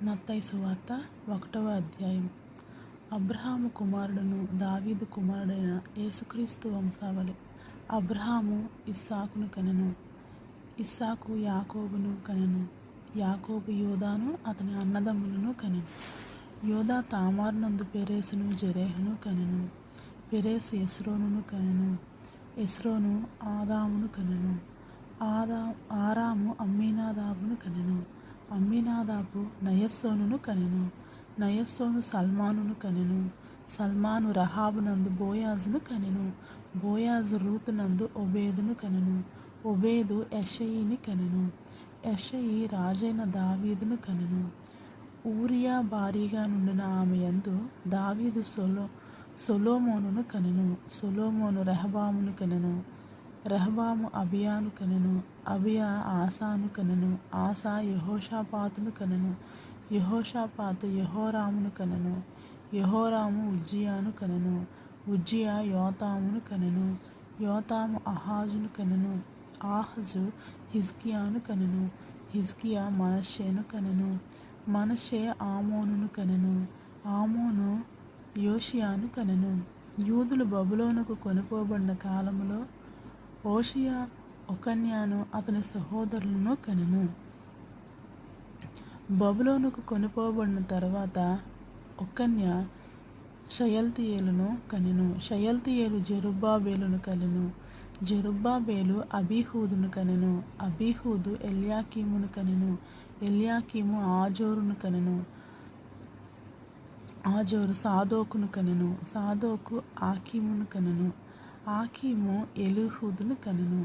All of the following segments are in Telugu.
మత్తయి సువార్త 1వ అధ్యాయం. అబ్రహాము కుమారుడును దావీదు కుమారుడైన యేసుక్రీస్తు వంశావళి. అబ్రహాము ఇస్సాకును కనెను, ఇస్సాకు యాకోబును కనెను, యాకోబు యోదాను అతని అన్నదమ్ములను కనెను. యోదా తామారునందు పెరేసును జెరేహును కనెను. పెరేసు ఎస్రోనును కనెను. ఎస్రోను ఆదామును కనెను. ఆరాము అమ్మీనాదాబును కనెను. అమ్మీనాదాబు నయస్సోనును కనెను. నయస్సోను సల్మానును కనెను. సల్మాను రహాబునందు బోయాజును కనెను. బోయాజు రూతునందు ఒబేదును కనెను. ఒబేదు యెషయిని కనెను. యెషయి రాజైన దావీదును కనెను. ఊరియా భార్యగా నుండిన ఆమె యందు దావీదు సొలొమోనును కనెను. సొలొమోను రెహబామును కనెను. రెహబాము అబియాను కనెను. అబియా ఆసాను కనెను. ఆసా యెహోషాపాతును కనెను. యెహోషాపాతు యెహోరామును కనెను. యెహోరాము ఉజ్జియాను కనెను. ఉజ్జియా యోతామును కనెను. యోతాము ఆహాజును కనెను. ఆహజు హిజ్కియాను కనెను. హిజ్కియా మనష్షేను కనెను. మనష్షే ఆమోనును కనెను. ఆమోను యోషియాను కనెను. యూదులు బబులోనుకు కొనిపోబడిన కాలములో ఓషియా ఒకన్యాను అతని సహోదరులను కనెను. బబులోనుకు కొనిపోబడిన తరువాత ఒకన్య షయల్తీయేలును కనెను. షయల్తీయేలు జెరుబ్బాబేలును కనెను. జెరుబ్బాబేలు అబీహూదును కనెను. అబీహూదు ఎల్యాకీమును కనెను. ఎల్యాకీము ఆజోరును కనెను. ఆజోరు సాదోకును కనెను. సాదోకు ఆకీమును కనెను. ఆకీము ఎలీహూదును కనెను.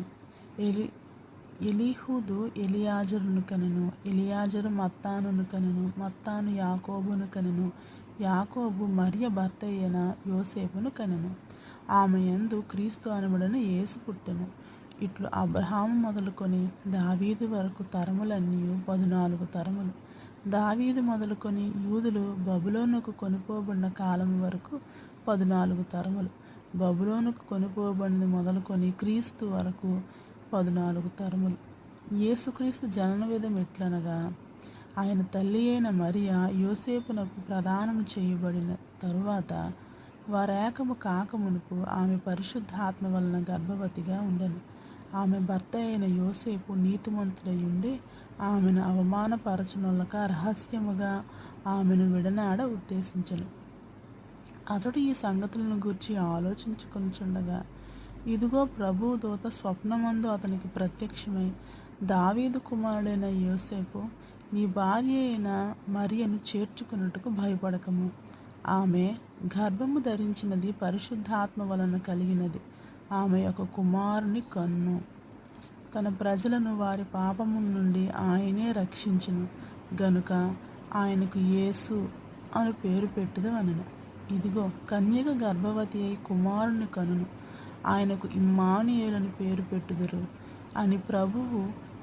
ఎలీహూదు ఎలియాజరును కనెను. ఎలియాజరు మత్తానును కనెను. మత్తాను యాకోబును కనెను. యాకోబు మరియ భర్త అయిన యోసేపును కనెను. ఆమె యందు క్రీస్తు అనబడిన యేసు పుట్టెను. ఇట్లు అబ్రహాము మొదలుకొని దావీదు వరకు తరములన్నీ 14 తరములు. దావీదు మొదలుకొని యూదులు బబులోనుకు కొనిపోబడిన కాలం వరకు 14 తరములు. బబులోనుకు కొనిపోబడింది మొదలుకొని క్రీస్తు వరకు 14 తరములు. యేసుక్రీస్తు జనన విధం ఎట్లనగా, ఆయన తల్లి అయిన మరియ యోసేపునకు ప్రదానము చేయబడిన తరువాత వారేకము కాకమునుపు ఆమె పరిశుద్ధాత్మ వలన గర్భవతిగా ఉండెను. ఆమె భర్త అయిన యోసేపు నీతిమంతుడై ఉండి ఆమెను అవమానపరచునొల్లక రహస్యముగా ఆమెను విడనాడ ఉద్దేశించెను. అతడు ఈ సంగతులను గూర్చి ఆలోచించుకొనుచుండగా, ఇదిగో ప్రభువు దూత స్వప్నమందు అతనికి ప్రత్యక్షమై, దావీదు కుమారుడైన యోసేపు, నీ భార్య అయిన మరియను చేర్చుకొనుటకు భయపడకము. ఆమె గర్భము ధరించినది పరిశుద్ధాత్మ వలన కలిగినది. ఆమె ఒక కుమారుని కన్ను. తన ప్రజలను వారి పాపముల నుండి ఆయనే రక్షించును గనుక ఆయనకు యేసు అని పేరు పెట్టుదవనెను. ఇదిగో కన్యక గర్భవతి అయి కుమారుని కనును. ఆయనకు ఇమ్మానుయేలని పేరు పెట్టుదురు అని ప్రభువు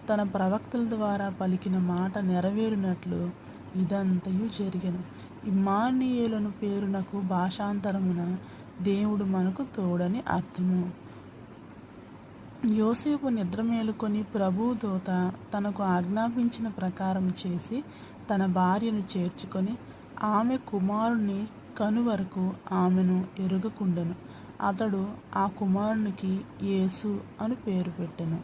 తన ప్రవక్తల ద్వారా పలికిన మాట నెరవేరినట్లు ఇదంతయు జరిగెను. ఇమ్మానుయేలను పేరునకు భాషాంతరమున దేవుడు మనకు తోడని అర్థము. యోసేపు నిద్ర మేలుకొని ప్రభువు దూత తనకు ఆజ్ఞాపించిన ప్రకారం చేసి తన భార్యను చేర్చుకొని ఆమె కుమారుని కను వరకు ఆమెను ఎరుగకుండెను. అతడు ఆ కుమారునికి యేసు అని పేరు పెట్టెను.